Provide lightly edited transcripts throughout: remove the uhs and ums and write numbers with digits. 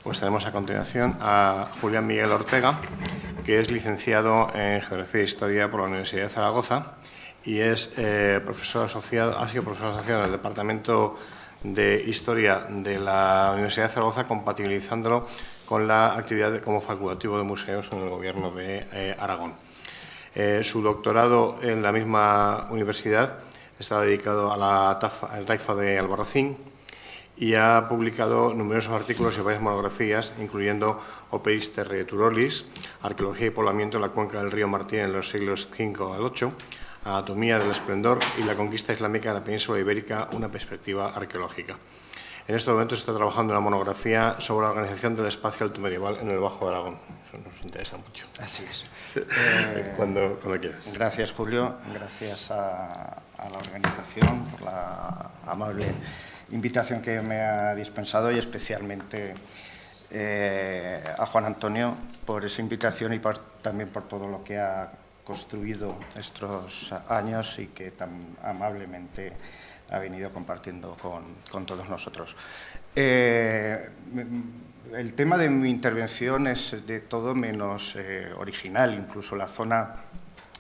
Pues tenemos a continuación a Julián Miguel Ortega, que es licenciado en Geografía e Historia por la Universidad de Zaragoza y es profesor asociado, ha sido profesor asociado en el Departamento de Historia de la Universidad de Zaragoza, compatibilizándolo con la actividad como facultativo de museos en el Gobierno de Aragón. Su doctorado en la misma universidad está dedicado al taifa de Albarracín y ha publicado numerosos artículos y varias monografías, incluyendo Operis Terrae Turolis, Arqueología y poblamiento en la cuenca del río Martín en los siglos V al VIII, Anatomía del esplendor y la conquista islámica de la península ibérica, una perspectiva arqueológica. En estos momentos está trabajando en una monografía sobre la organización del espacio altomedieval en el Bajo Aragón. Eso nos interesa mucho. Así es. Cuando quieras. Gracias, Julio. Gracias a la organización por la amable invitación que me ha dispensado y especialmente a Juan Antonio por esa invitación y también por todo lo que ha construido estos años y que tan amablemente ha venido compartiendo con todos nosotros. El tema de mi intervención es de todo menos original, incluso la zona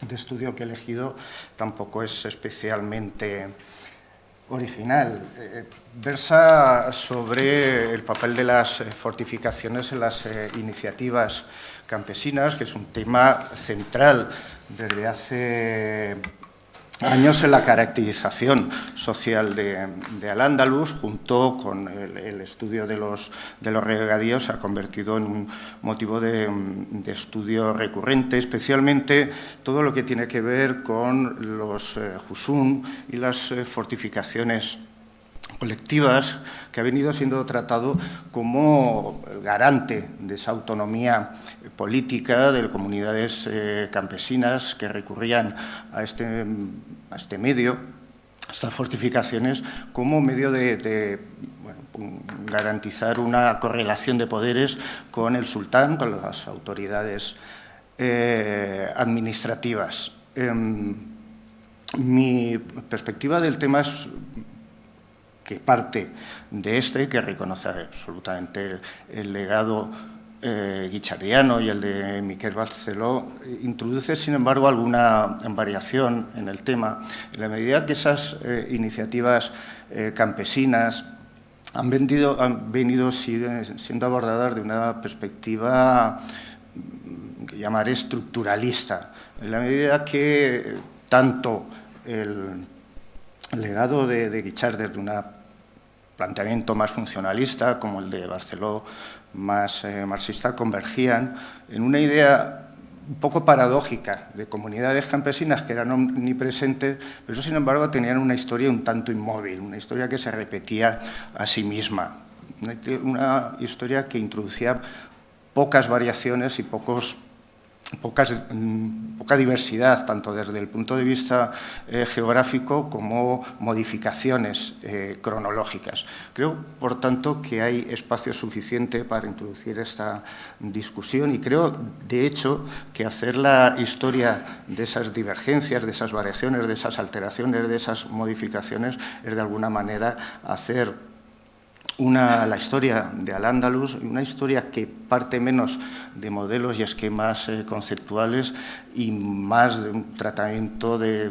de estudio que he elegido tampoco es especialmente original. Versa sobre el papel de las fortificaciones en las iniciativas campesinas, que es un tema central desde hace años en la caracterización social de Al-Ándalus, junto con el estudio de los regadíos, se ha convertido en un motivo de estudio recurrente, especialmente todo lo que tiene que ver con los Husún y las fortificaciones colectivas, que ha venido siendo tratado como garante de esa autonomía política de comunidades campesinas que recurrían a este medio, a estas fortificaciones, como medio de garantizar una correlación de poderes con el sultán, con las autoridades administrativas. Mi perspectiva del tema es que parte de que reconoce absolutamente el legado guichardiano y el de Miquel Barceló, introduce, sin embargo, alguna variación en el tema, en la medida que esas iniciativas campesinas han venido siendo abordadas de una perspectiva que llamaré estructuralista, en la medida que tanto el legado de Guichard desde un planteamiento más funcionalista como el de Barceló más marxista convergían en una idea un poco paradójica de comunidades campesinas que eran omnipresentes, pero sin embargo tenían una historia un tanto inmóvil, una historia que se repetía a sí misma, una historia que introducía pocas variaciones y poca diversidad, tanto desde el punto de vista geográfico como modificaciones cronológicas. Creo, por tanto, que hay espacio suficiente para introducir esta discusión y creo, de hecho, que hacer la historia de esas divergencias, de esas variaciones, de esas alteraciones, de esas modificaciones, es de alguna manera hacer la historia de Al-Ándalus, una historia que parte menos de modelos y esquemas conceptuales y más de un tratamiento de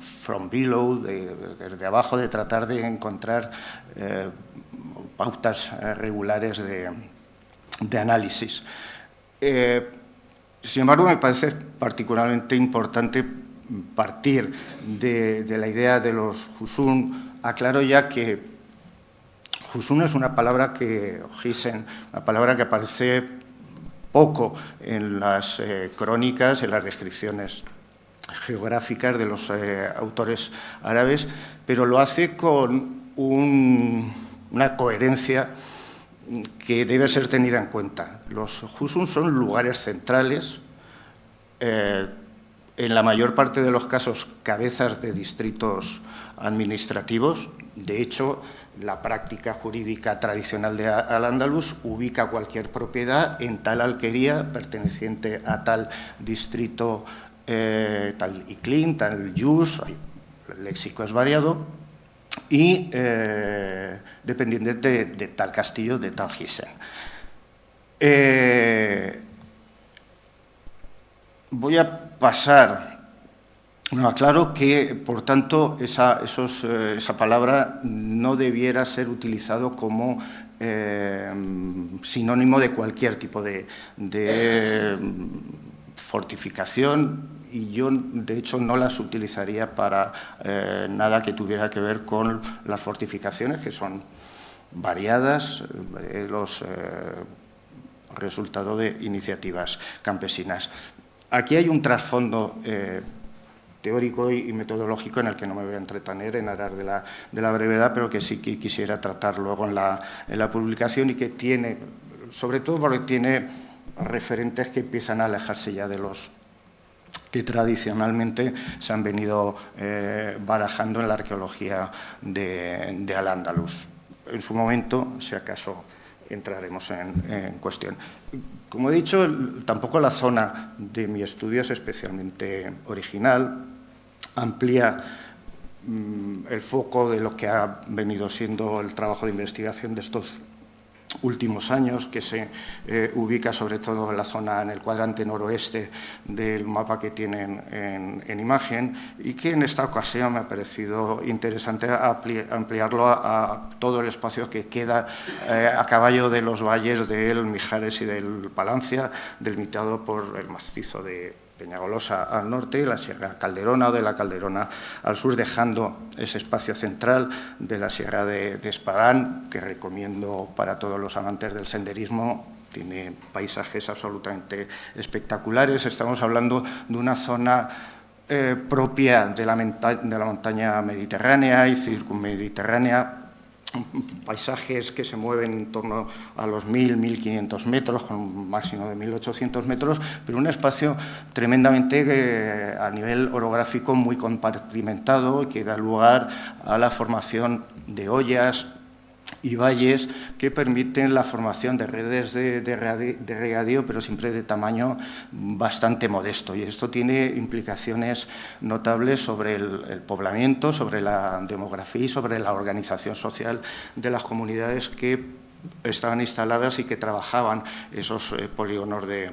from below, desde abajo, de tratar de encontrar pautas regulares de análisis. Sin embargo, me parece particularmente importante partir de la idea de los Husún. Aclaro ya que Husún es una palabra una palabra que aparece poco en las crónicas, en las descripciones geográficas de los autores árabes, pero lo hace con una coherencia que debe ser tenida en cuenta. Los Husún son lugares centrales, en la mayor parte de los casos cabezas de distritos administrativos. De hecho, la práctica jurídica tradicional de Al-Ándalus ubica cualquier propiedad en tal alquería perteneciente a tal distrito, tal Iclín, tal Yus, el léxico es variado, y dependiente de tal castillo, de tal Gisen. Voy a pasar. Bueno, aclaro que, por tanto, esa palabra no debiera ser utilizado como sinónimo de cualquier tipo de fortificación, y yo, de hecho, no las utilizaría para nada que tuviera que ver con las fortificaciones, que son variadas, los resultado de iniciativas campesinas. Aquí hay un trasfondo teórico y metodológico en el que no me voy a entretener en arar de la brevedad, pero que sí que quisiera tratar luego en la publicación, y que tiene, sobre todo porque tiene referentes que empiezan a alejarse ya de los que tradicionalmente se han venido barajando en la arqueología de Al-Ándalus. En su momento, si acaso, entraremos en cuestión. Como he dicho, tampoco la zona de mi estudio es especialmente original. Amplía el foco de lo que ha venido siendo el trabajo de investigación de estos últimos años, que se ubica sobre todo en la zona, en el cuadrante noroeste del mapa que tienen en imagen, y que en esta ocasión me ha parecido interesante ampliarlo a todo el espacio que queda a caballo de los valles del Mijares y del Palancia, delimitado por el macizo de Peñagolosa al norte y la Sierra Calderona, o de la Calderona al sur, dejando ese espacio central de la Sierra de Espadán, que recomiendo para todos los amantes del senderismo. Tiene paisajes absolutamente espectaculares. Estamos hablando de una zona propia de la montaña mediterránea y circunmediterránea, paisajes que se mueven en torno a los 1.000, 1.500 metros, con un máximo de 1.800 metros, pero un espacio tremendamente a nivel orográfico muy compartimentado, que da lugar a la formación de hoyas y valles que permiten la formación de redes de regadío, pero siempre de tamaño bastante modesto. Y esto tiene implicaciones notables sobre el poblamiento, sobre la demografía y sobre la organización social de las comunidades que estaban instaladas y que trabajaban esos polígonos de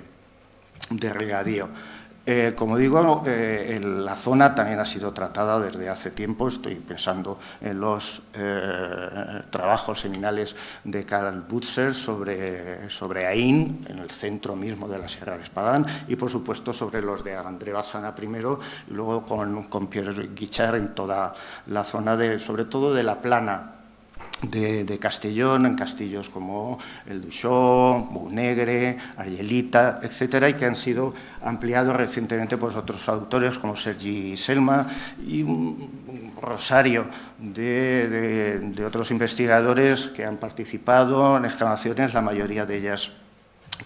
regadío. Como digo, la zona también ha sido tratada desde hace tiempo. Estoy pensando en los trabajos seminales de Karl Butzer sobre Aín, en el centro mismo de la Sierra de Espadán, y, por supuesto, sobre los de André Bassana primero, y luego con Pierre Guichard en toda la zona, sobre todo de la plana de Castellón, en castillos como el Duchó, Bounegre, Argelita, etcétera, y que han sido ampliados recientemente por otros autores como Sergi Selma y un rosario de otros investigadores que han participado en excavaciones, la mayoría de ellas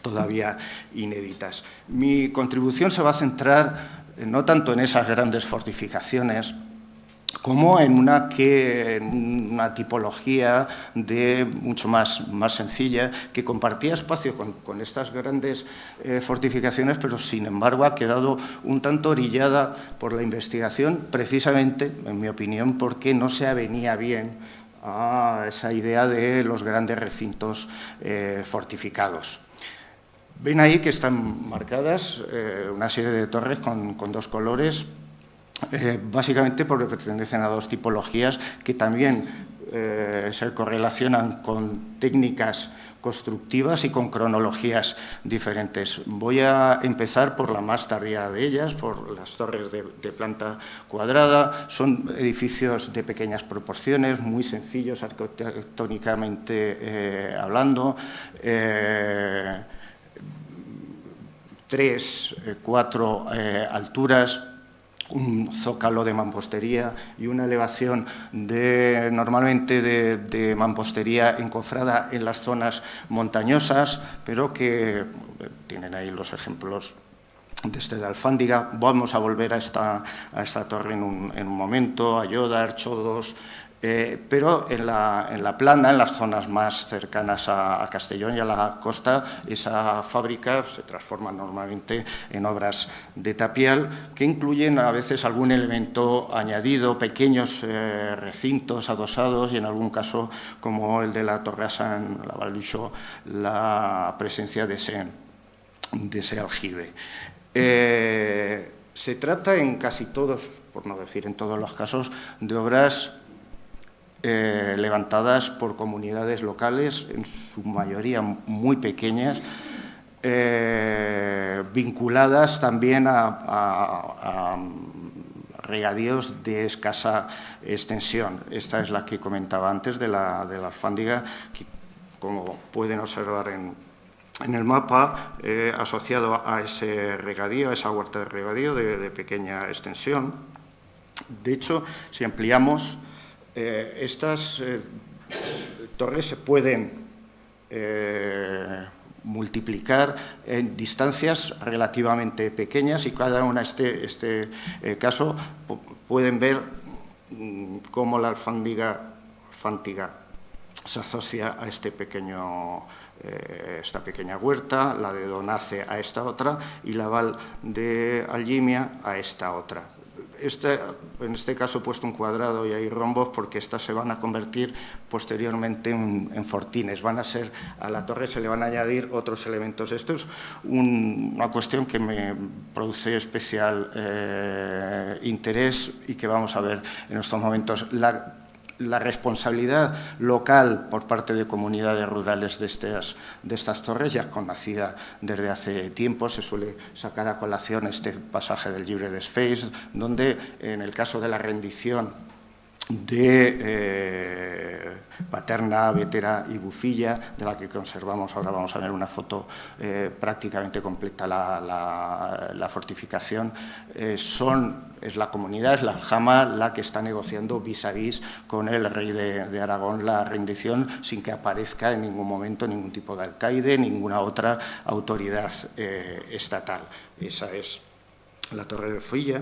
todavía inéditas. Mi contribución se va a centrar no tanto en esas grandes fortificaciones, como en una tipología mucho más sencilla, que compartía espacio con estas grandes fortificaciones, pero sin embargo ha quedado un tanto orillada por la investigación, precisamente, en mi opinión, porque no se avenía bien a esa idea de los grandes recintos fortificados. Ven ahí que están marcadas una serie de torres con dos colores, básicamente porque pertenecen a dos tipologías que también se correlacionan con técnicas constructivas y con cronologías diferentes. Voy a empezar por la más tardía de ellas, por las torres de planta cuadrada. Son edificios de pequeñas proporciones, muy sencillos arquitectónicamente hablando, 3, 4 alturas, un zócalo de mampostería y una elevación normalmente de mampostería encofrada en las zonas montañosas, pero que tienen ahí los ejemplos de Alfándiga. Vamos a volver a esta torre en un momento, a Llodar, Chodos, Pero en la plana, en las zonas más cercanas a Castellón y a la costa, esa fábrica se transforma normalmente en obras de tapial que incluyen a veces algún elemento añadido, pequeños recintos adosados y en algún caso, como el de la Torrasa en la Val d'Uixó, la presencia de ese aljibe. Se trata en casi todos, por no decir en todos los casos, de obras levantadas por comunidades locales, en su mayoría muy pequeñas, vinculadas también a regadíos de escasa extensión. Esta es la que comentaba antes de la alfándiga, que, como pueden observar en el mapa, asociado a ese regadío, a esa huerta de regadío de pequeña extensión. De hecho, si ampliamos, estas torres se pueden multiplicar en distancias relativamente pequeñas y cada una, este caso, pueden ver cómo la alfándiga se asocia a esta pequeña huerta, la de Donace a esta otra y la Val de Algimia a esta otra. En este caso he puesto un cuadrado y hay rombos porque estas se van a convertir posteriormente en fortines. A la torre se le van a añadir otros elementos. Esto es una cuestión que me produce especial interés y que vamos a ver en estos momentos. La responsabilidad local por parte de comunidades rurales de estas torres ya es conocida desde hace tiempo. Se suele sacar a colación este pasaje del Llibre d'Esfeis, donde en el caso de la rendición de Paterna, Bétera y Bufilla, de la que conservamos, ahora vamos a ver una foto prácticamente completa, la fortificación, es la comunidad, es la aljama la que está negociando vis a vis con el rey de Aragón la rendición sin que aparezca en ningún momento ningún tipo de alcaide, ninguna otra autoridad estatal. Esa es la Torre de Bufilla,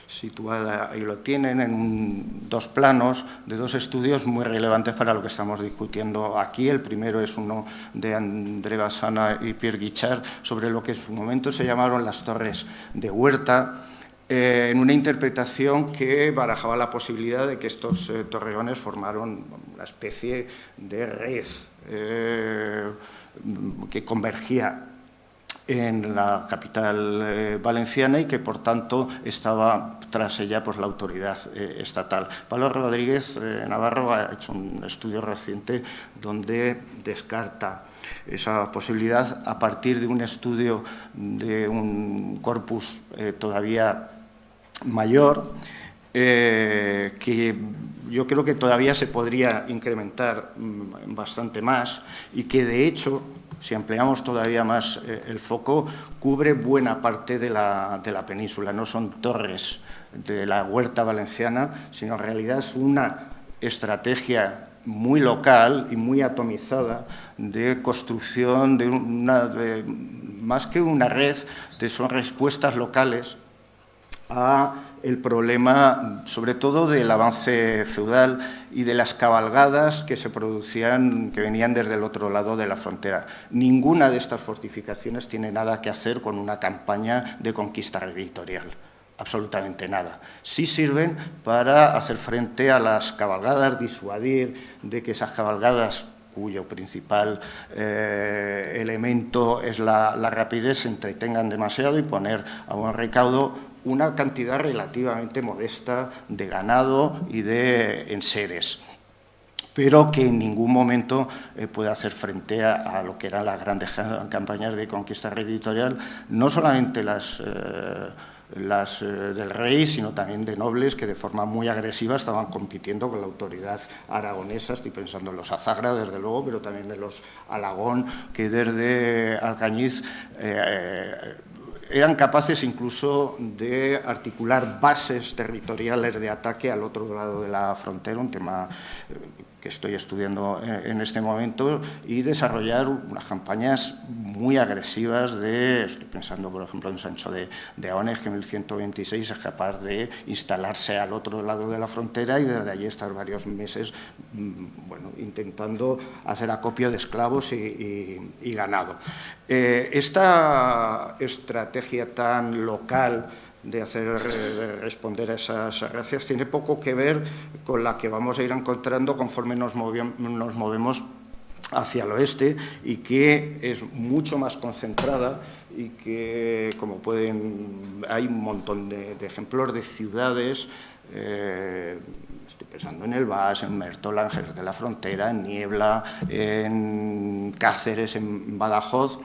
situada, ahí lo tienen, en dos planos de dos estudios muy relevantes para lo que estamos discutiendo aquí. El primero es uno de André Bassana y Pierre Guichard sobre lo que en su momento se llamaron las torres de huerta, en una interpretación que barajaba la posibilidad de que estos torreones formaron una especie de red que convergía en la capital valenciana y que, por tanto, estaba tras ella pues, la autoridad estatal. Pablo Rodríguez Navarro ha hecho un estudio reciente donde descarta esa posibilidad a partir de un estudio de un corpus todavía mayor, que yo creo que todavía se podría incrementar bastante más y que, de hecho, si ampliamos todavía más el foco, cubre buena parte de la península. No son torres de la huerta valenciana, sino en realidad es una estrategia muy local y muy atomizada de construcción más que una red, son respuestas locales a el problema, sobre todo, del avance feudal y de las cabalgadas que se producían, que venían desde el otro lado de la frontera. Ninguna de estas fortificaciones tiene nada que hacer con una campaña de conquista territorial, absolutamente nada. Sí sirven para hacer frente a las cabalgadas, disuadir de que esas cabalgadas, cuyo principal elemento es la rapidez, se entretengan demasiado y poner a buen recaudo una cantidad relativamente modesta de ganado y de enseres, pero que en ningún momento puede hacer frente a lo que eran las grandes campañas de conquista territorial, no solamente las del rey, sino también de nobles que de forma muy agresiva estaban compitiendo con la autoridad aragonesa. Estoy pensando en los Azagra, desde luego, pero también en los Alagón, que desde Alcañiz eran capaces incluso de articular bases territoriales de ataque al otro lado de la frontera, un tema que estoy estudiando en este momento, y desarrollar unas campañas muy agresivas estoy pensando, por ejemplo, en Sancho de Aones, que en 1126 es capaz de instalarse al otro lado de la frontera y desde allí estar varios meses intentando hacer acopio de esclavos y ganado. Esta estrategia tan local de hacer responder a esas gracias tiene poco que ver con la que vamos a ir encontrando conforme nos movemos hacia el oeste, y que es mucho más concentrada y que, como hay un montón de ejemplos de ciudades, estoy pensando en Elvas, en Mértola, en Jerez de la Frontera, en Niebla, en Cáceres, en Badajoz,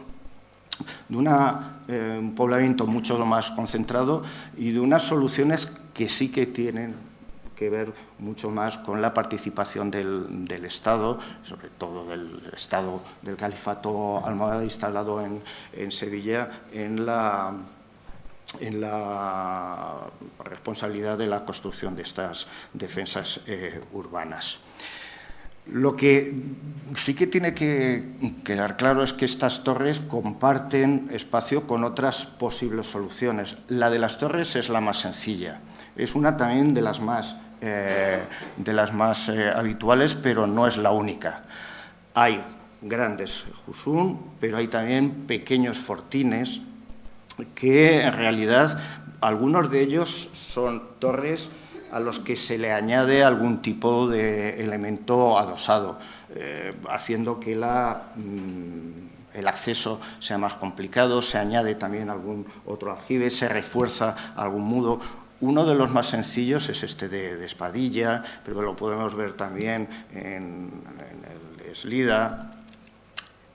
de un poblamiento mucho más concentrado y de unas soluciones que sí que tienen que ver mucho más con la participación del Estado, sobre todo del Estado del Califato almohade instalado en Sevilla, en la responsabilidad de la construcción de estas defensas urbanas. Lo que sí que tiene que quedar claro es que estas torres comparten espacio con otras posibles soluciones. La de las torres es la más sencilla, es una también de las más habituales, pero no es la única. Hay grandes husún, pero hay también pequeños fortines que, en realidad, algunos de ellos son torres a los que se le añade algún tipo de elemento adosado, haciendo que el acceso sea más complicado, se añade también algún otro aljibe, se refuerza algún mudo. Uno de los más sencillos es este de Espadilla, pero lo podemos ver también en el de Eslida,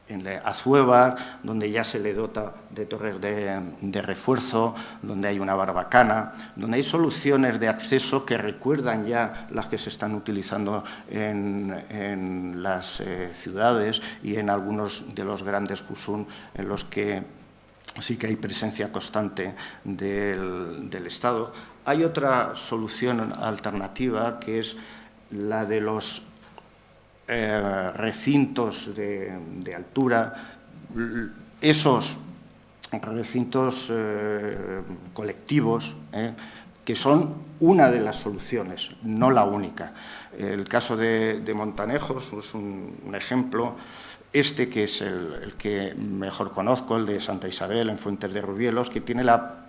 en Azuévar, donde ya se le dota de torres de refuerzo, donde hay una barbacana, donde hay soluciones de acceso que recuerdan ya las que se están utilizando en las ciudades y en algunos de los grandes husún en los que sí que hay presencia constante del Estado. Hay otra solución alternativa, que es la de los recintos de altura. Esos recintos colectivos, que son una de las soluciones, no la única. El caso de Montanejos es un ejemplo. Este, que es el que mejor conozco, el de Santa Isabel, en Fuentes de Rubielos, que tiene la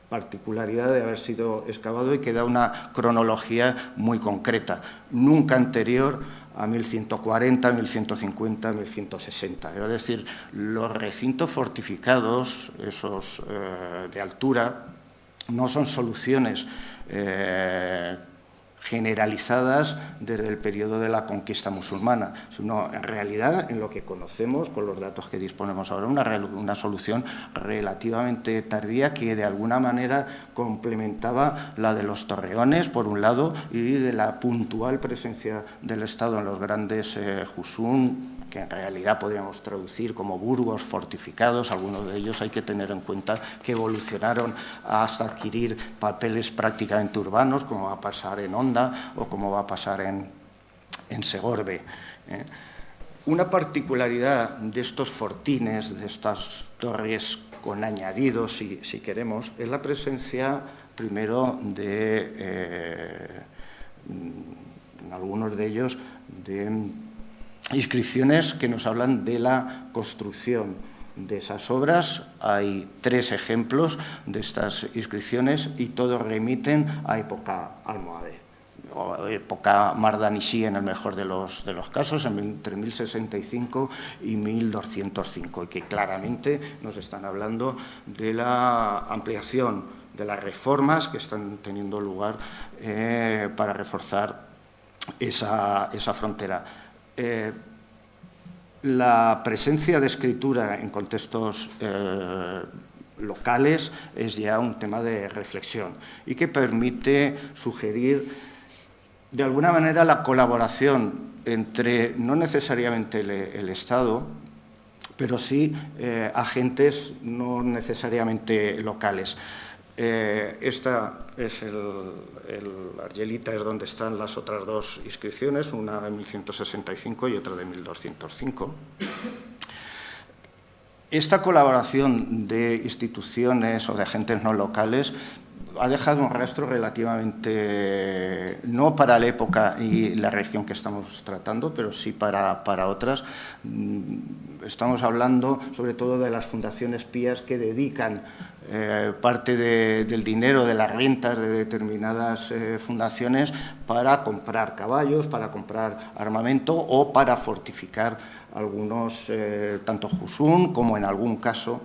particularidad de haber sido excavado y que da una cronología muy concreta, nunca anterior a 1140, 1150, 1160. Es decir, los recintos fortificados, esos de altura, no son soluciones generalizadas desde el periodo de la conquista musulmana, sino en realidad, en lo que conocemos, con los datos que disponemos ahora, una solución relativamente tardía que de alguna manera complementaba la de los torreones, por un lado, y de la puntual presencia del Estado en los grandes husún, que en realidad podríamos traducir como burgos fortificados. Algunos de ellos hay que tener en cuenta que evolucionaron hasta adquirir papeles prácticamente urbanos, como va a pasar en Honda o como va a pasar en Segorbe. Una particularidad de estos fortines, de estas torres con añadidos, si queremos, es la presencia, primero, en algunos de ellos, de inscripciones que nos hablan de la construcción de esas obras. Hay 3 ejemplos de estas inscripciones y todos remiten a época almohade, o época mardanishí en el mejor de los casos, entre 1065 y 1205, y que claramente nos están hablando de la ampliación, de las reformas que están teniendo lugar para reforzar esa frontera. La presencia de escritura en contextos locales es ya un tema de reflexión y que permite sugerir de alguna manera la colaboración entre, no necesariamente el Estado, pero sí agentes no necesariamente locales. Esta es el Argelita, es donde están las otras 2 inscripciones, una de 1165 y otra de 1205. Esta colaboración de instituciones o de agentes no locales ha dejado un rastro relativamente, no para la época y la región que estamos tratando, pero sí para otras. Estamos hablando sobre todo de las fundaciones pías que dedican parte del dinero, de las rentas de determinadas fundaciones para comprar caballos, para comprar armamento o para fortificar algunos, tanto Jusún como en algún caso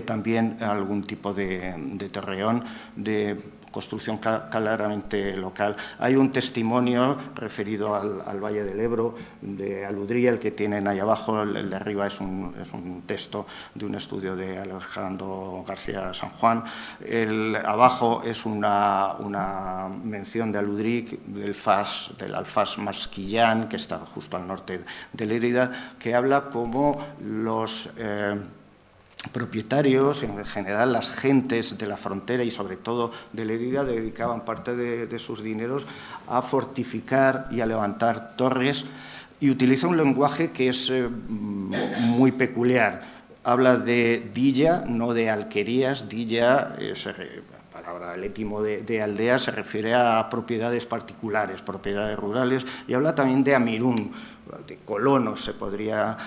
también algún tipo de torreón de construcción claramente local. Hay un testimonio referido al Valle del Ebro, de Aludría, el que tienen ahí abajo, el de arriba es un texto de un estudio de Alejandro García San Juan. Abajo es una mención de Aludrí, del alfaz Masquillán, que está justo al norte de Lérida, que habla como los propietarios, en general las gentes de la frontera y sobre todo de Lérida, dedicaban parte de sus dineros a fortificar y a levantar torres, y utiliza un lenguaje que es muy peculiar. Habla de dilla, no de alquerías. Dilla, palabra, el étimo de aldea, se refiere a propiedades particulares, propiedades rurales, y habla también de amirún, de colonos se podría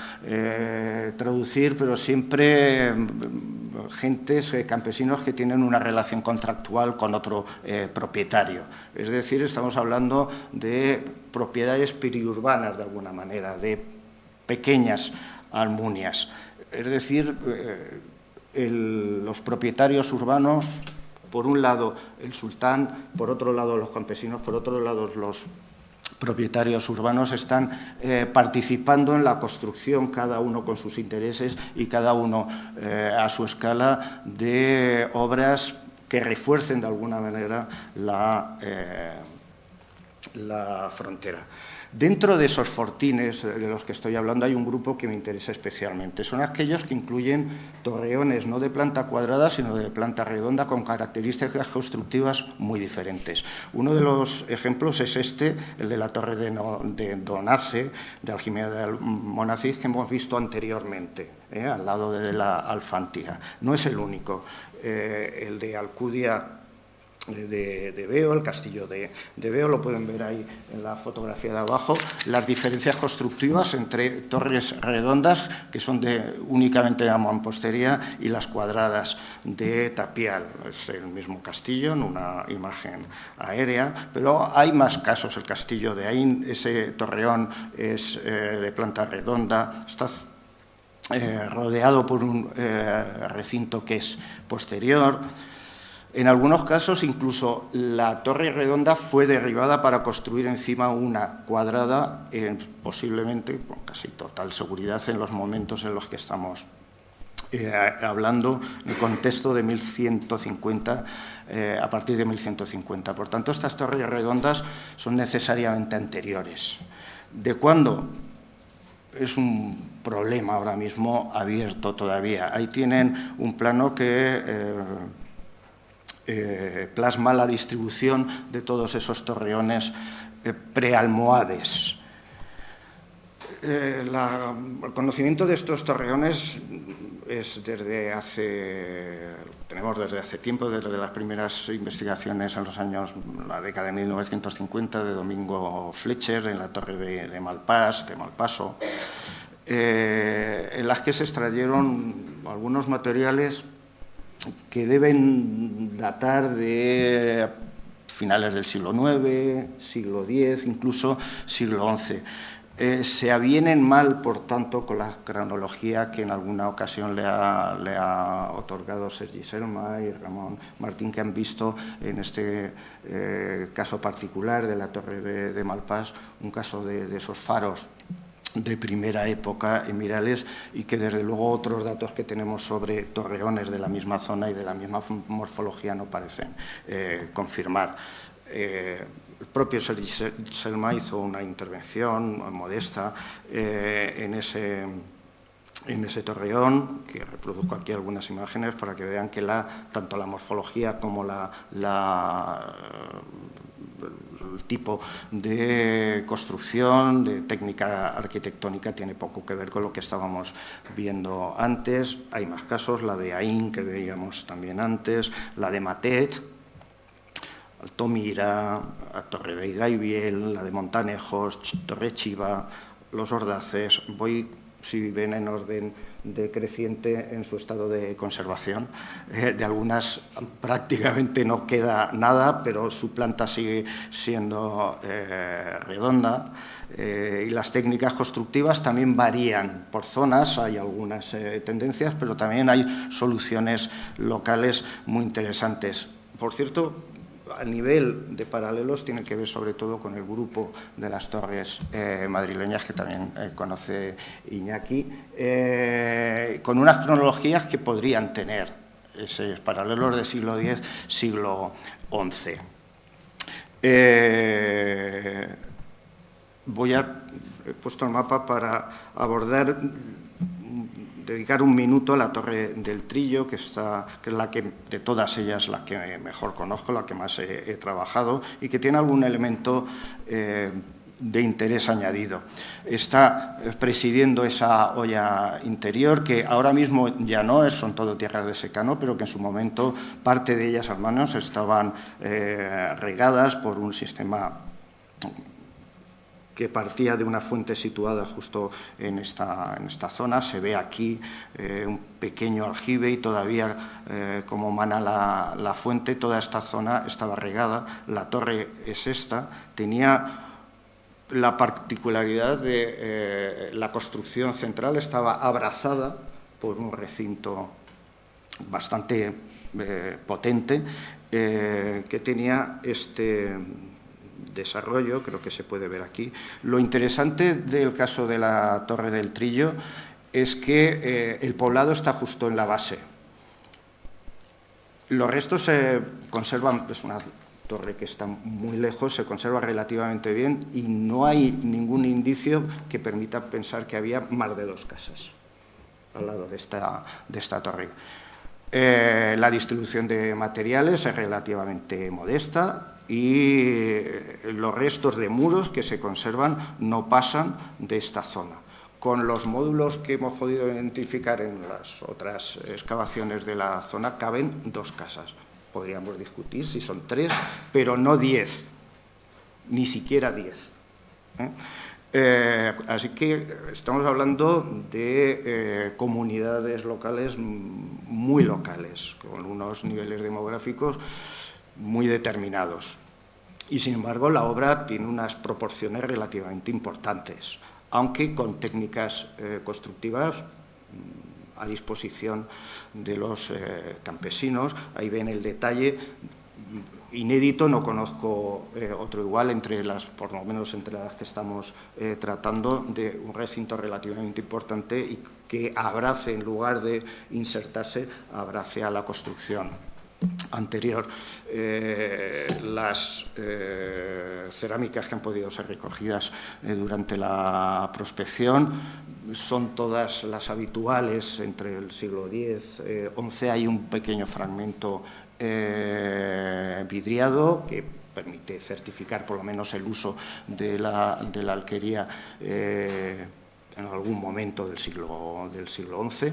traducir, pero siempre gentes, campesinos que tienen una relación contractual con otro propietario. Es decir, estamos hablando de propiedades periurbanas de alguna manera, de pequeñas almunias. Es decir, los propietarios urbanos, por un lado el sultán, por otro lado los campesinos, por otro lado los propietarios urbanos, están participando en la construcción, cada uno con sus intereses y cada uno a su escala, de obras que refuercen de alguna manera la frontera. Dentro de esos fortines de los que estoy hablando hay un grupo que me interesa especialmente. Son aquellos que incluyen torreones no de planta cuadrada, sino de planta redonda, con características constructivas muy diferentes. Uno de los ejemplos es el de la torre de Donace, de Algimea de Almonacid, que hemos visto anteriormente, al lado de la Alfántida. No es el único. El de Alcudia de Veo, el castillo de Veo, lo pueden ver ahí en la fotografía de abajo, las diferencias constructivas entre torres redondas, que son únicamente de mampostería, y las cuadradas de tapial. Es el mismo castillo en una imagen aérea, pero hay más casos. El castillo de Aín, ese torreón es de planta redonda, está rodeado por un recinto que es posterior. En algunos casos, incluso la torre redonda fue derribada para construir encima una cuadrada, posiblemente con casi total seguridad en los momentos en los que estamos hablando, en el contexto de 1150, a partir de 1150. Por tanto, estas torres redondas son necesariamente anteriores. ¿De cuándo? Es un problema ahora mismo abierto todavía. Ahí tienen un plano que plasma la distribución de todos esos torreones prealmohades. El conocimiento de estos torreones tenemos desde hace tiempo, desde las primeras investigaciones en la década de 1950, de Domingo Fletcher, en la torre de Malpaso, en las que se extrayeron algunos materiales que deben datar de finales del siglo IX, siglo X, incluso siglo XI. Se avienen mal, por tanto, con la cronología que en alguna ocasión le ha otorgado Sergi Selma y Ramón Martín, que han visto en este caso particular de la torre de Malpàs, un caso de esos faros de primera época en Mirales, y que desde luego otros datos que tenemos sobre torreones de la misma zona y de la misma morfología no parecen confirmar. El propio Sergi Selma hizo una intervención modesta en ese torreón, que reproduzco aquí algunas imágenes para que vean que tanto la morfología como el tipo de construcción, de técnica arquitectónica, tiene poco que ver con lo que estábamos viendo antes. Hay más casos, la de Aín, que veíamos también antes, la de Matet, Altomira, Torre de Gaibiel, la de Montanejos, Torre Chiva, Los Ordaces. Voy, si ven, en orden decreciente en su estado de conservación. De algunas prácticamente no queda nada, pero su planta sigue siendo redonda. Y las técnicas constructivas también varían por zonas, hay algunas tendencias, pero también hay soluciones locales muy interesantes. Por cierto, a nivel de paralelos tiene que ver sobre todo con el grupo de las torres madrileñas, que también conoce Iñaki, con unas cronologías que podrían tener esos paralelos de siglo X, siglo XI. He puesto el mapa para abordar, dedicar un minuto a la Torre del Trillo, que es la que, de todas ellas, la que mejor conozco, la que más he trabajado y que tiene algún elemento de interés añadido. Está presidiendo esa olla interior, que ahora mismo ya no son todo tierras de secano, pero que en su momento parte de ellas, al menos, estaban regadas por un sistema que partía de una fuente situada justo en esta zona. Se ve aquí un pequeño aljibe y todavía como mana la fuente. Toda esta zona estaba regada. La torre es esta. Tenía la particularidad de la construcción central, estaba abrazada por un recinto bastante potente que tenía este desarrollo, creo que se puede ver aquí. Lo interesante del caso de la Torre del Trillo es que el poblado está justo en la base. Los restos se conservan, es una torre que está muy lejos, se conserva relativamente bien y no hay ningún indicio que permita pensar que había más de 2 casas al lado de esta torre. La distribución de materiales es relativamente modesta y los restos de muros que se conservan no pasan de esta zona. Con los módulos que hemos podido identificar en las otras excavaciones de la zona, caben 2 casas. Podríamos discutir si son 3, pero no 10, ni siquiera 10. Así que estamos hablando de comunidades locales muy locales, con unos niveles demográficos muy determinados. Y, sin embargo, la obra tiene unas proporciones relativamente importantes, aunque con técnicas constructivas a disposición de los campesinos. Ahí ven el detalle inédito, no conozco otro igual, por lo menos entre las que estamos tratando, de un recinto relativamente importante y que abrace, en lugar de insertarse, abrace a la construcción anterior. Las cerámicas que han podido ser recogidas durante la prospección son todas las habituales entre el siglo X, XI. Hay un pequeño fragmento vidriado que permite certificar por lo menos el uso de la alquería en algún momento del siglo XI.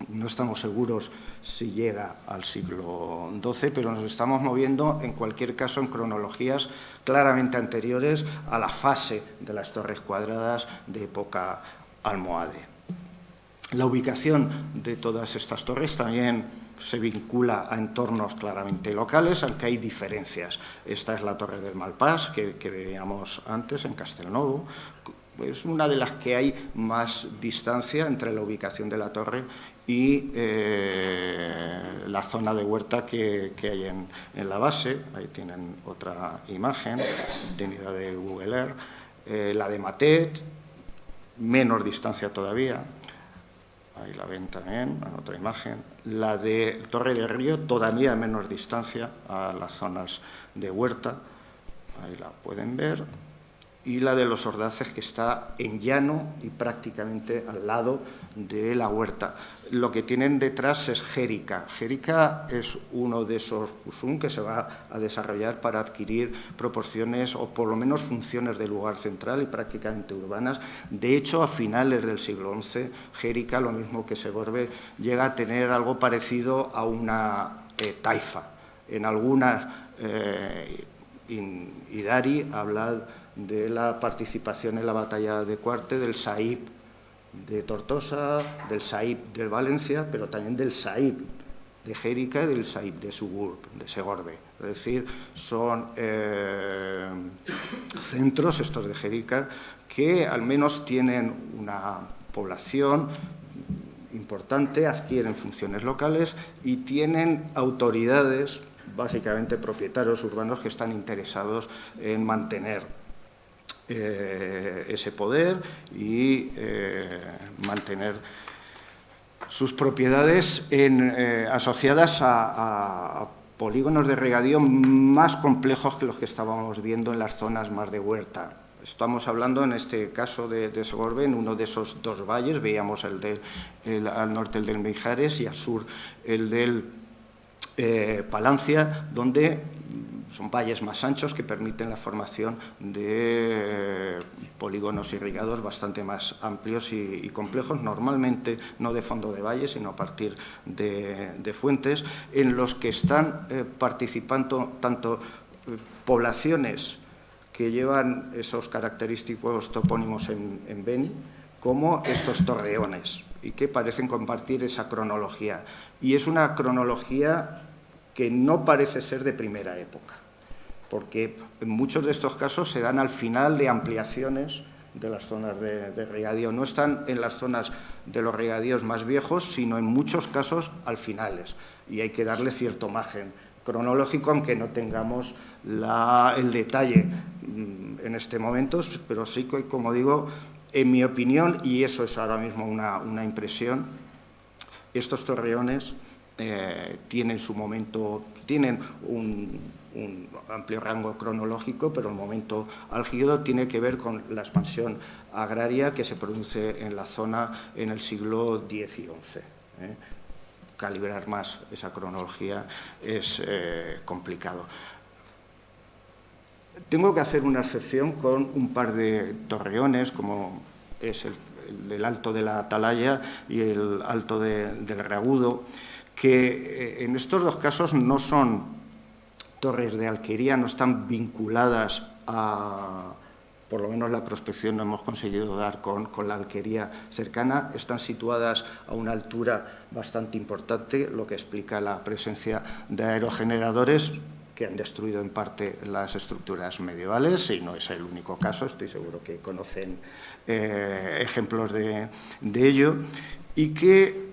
No estamos seguros si llega al siglo XII, pero nos estamos moviendo, en cualquier caso, en cronologías claramente anteriores a la fase de las torres cuadradas de época almohade. La ubicación de todas estas torres también se vincula a entornos claramente locales, aunque hay diferencias. Esta es la Torre del Malpàs, que veíamos antes, en Castelnovo. Es una de las que hay más distancia entre la ubicación de la torre y la zona de huerta que hay en la base. Ahí tienen otra imagen, tenida de Google Earth. La de Matet, menor distancia todavía. Ahí la ven también, en otra imagen. La de Torre del Río, todavía a menos distancia a las zonas de huerta. Ahí la pueden ver. y la de los Ordaces, que está en llano y prácticamente al lado de la huerta. Lo que tienen detrás es Jérica. Jérica es uno de esos husum que se va a desarrollar para adquirir proporciones o por lo menos funciones de lugar central y prácticamente urbanas. De hecho, a finales del siglo XI, Jérica, lo mismo que Segorbe, llega a tener algo parecido a una taifa. En algunas Hidari habla de la participación en la batalla de Cuarte, del Saib de Tortosa, del Saib de Valencia, pero también del Saib de Jérica y del Saib de Sugurb, de Segorbe. Es decir, son centros, estos de Jérica, que al menos tienen una población importante, adquieren funciones locales y tienen autoridades, básicamente propietarios urbanos, que están interesados en mantener ese poder y mantener sus propiedades asociadas a polígonos de regadío más complejos que los que estábamos viendo en las zonas más de huerta. Estamos hablando, en este caso de Segorbe, en uno de esos dos valles. Veíamos al norte el del Mijares y al sur el del Palancia, donde son valles más anchos que permiten la formación de polígonos irrigados bastante más amplios y complejos, normalmente no de fondo de valle, sino a partir de fuentes, en los que están participando tanto poblaciones que llevan esos característicos topónimos en Beni, como estos torreones, y que parecen compartir esa cronología. Y es una cronología que no parece ser de primera época, porque en muchos de estos casos se dan al final de ampliaciones de las zonas de regadío. No están en las zonas de los regadíos más viejos, sino en muchos casos al finales. Y hay que darle cierto margen cronológico, aunque no tengamos el detalle en este momento, pero sí que, como digo, en mi opinión, y eso es ahora mismo una impresión, estos torreones tienen su momento, tienen un amplio rango cronológico, pero el momento álgido tiene que ver con la expansión agraria que se produce en la zona en el siglo X y XI. Calibrar más esa cronología es complicado. Tengo que hacer una excepción con un par de torreones, como es el Alto de la Atalaya y el Alto del Reagudo, que en estos dos casos no son torres de alquería, no están vinculadas a, por lo menos la prospección no hemos conseguido dar con la alquería cercana, están situadas a una altura bastante importante, lo que explica la presencia de aerogeneradores que han destruido en parte las estructuras medievales, y no es el único caso, estoy seguro que conocen ejemplos de ello, y que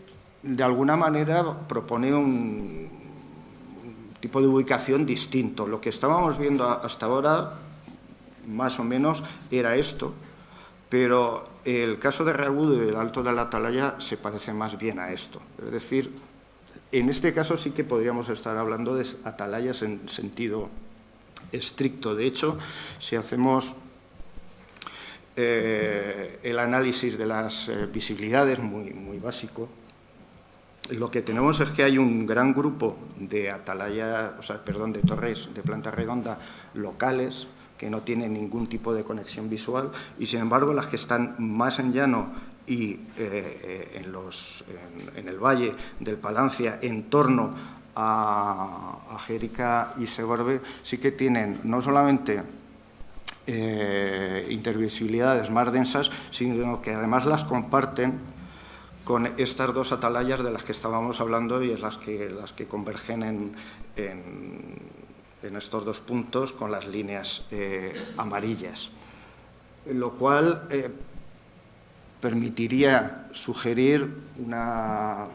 de alguna manera propone un tipo de ubicación distinto. Lo que estábamos viendo hasta ahora, más o menos, era esto, pero el caso de Reagudo y del Alto de la Atalaya se parece más bien a esto. Es decir, en este caso sí que podríamos estar hablando de atalayas en sentido estricto. De hecho, si hacemos el análisis de las visibilidades, muy básico, lo que tenemos es que hay un gran grupo de de torres de planta redonda locales que no tienen ningún tipo de conexión visual, y sin embargo las que están más en llano y en el valle del Palancia, en torno a Jérica y Segorbe, sí que tienen no solamente intervisibilidades más densas, sino que además las comparten con estas dos atalayas de las que estábamos hablando y en las que convergen en estos dos puntos con las líneas amarillas, lo cual permitiría sugerir una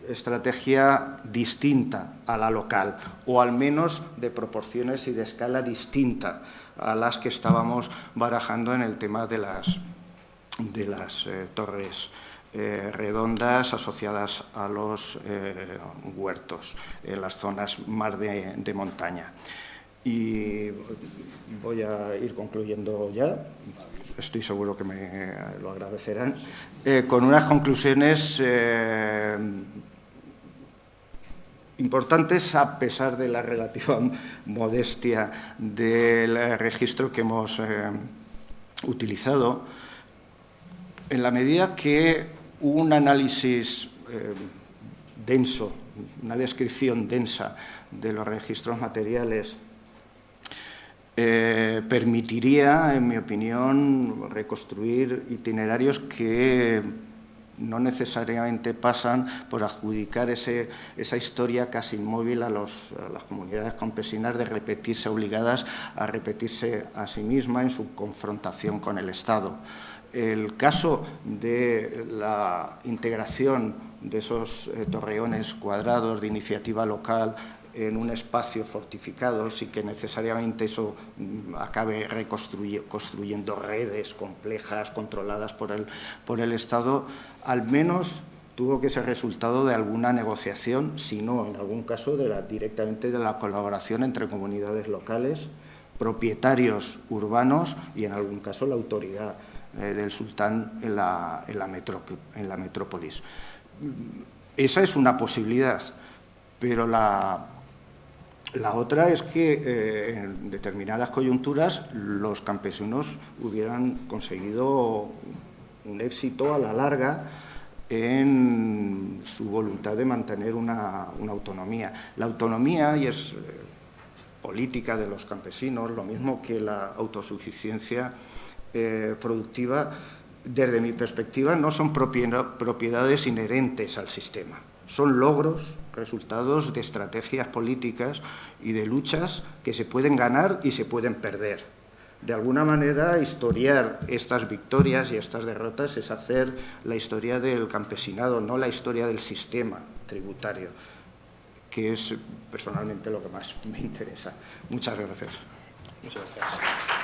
estrategia distinta a la local, o al menos de proporciones y de escala distinta a las que estábamos barajando en el tema de las torres redondas asociadas a los huertos, en las zonas más de montaña. Y voy a ir concluyendo ya, estoy seguro que me lo agradecerán, con unas conclusiones importantes a pesar de la relativa modestia del registro que hemos utilizado, en la medida que un análisis denso, una descripción densa de los registros materiales permitiría, en mi opinión, reconstruir itinerarios que no necesariamente pasan por adjudicar esa historia casi inmóvil a las comunidades campesinas de repetirse obligadas a repetirse a sí misma en su confrontación con el Estado. El caso de la integración de esos torreones cuadrados de iniciativa local en un espacio fortificado, sí que necesariamente eso acabe construyendo redes complejas, controladas por el Estado, al menos tuvo que ser resultado de alguna negociación, si no, en algún caso, directamente de la colaboración entre comunidades locales, propietarios urbanos y, en algún caso, la autoridad del sultán en la metrópolis. Esa es una posibilidad, pero la otra es que en determinadas coyunturas los campesinos hubieran conseguido un éxito a la larga en su voluntad de mantener una autonomía. La autonomía, y es política de los campesinos, lo mismo que la autosuficiencia productiva, desde mi perspectiva, no son propiedades inherentes al sistema. Son logros, resultados de estrategias políticas y de luchas que se pueden ganar y se pueden perder. De alguna manera, historiar estas victorias y estas derrotas es hacer la historia del campesinado, no la historia del sistema tributario, que es personalmente lo que más me interesa. Muchas gracias. Muchas gracias.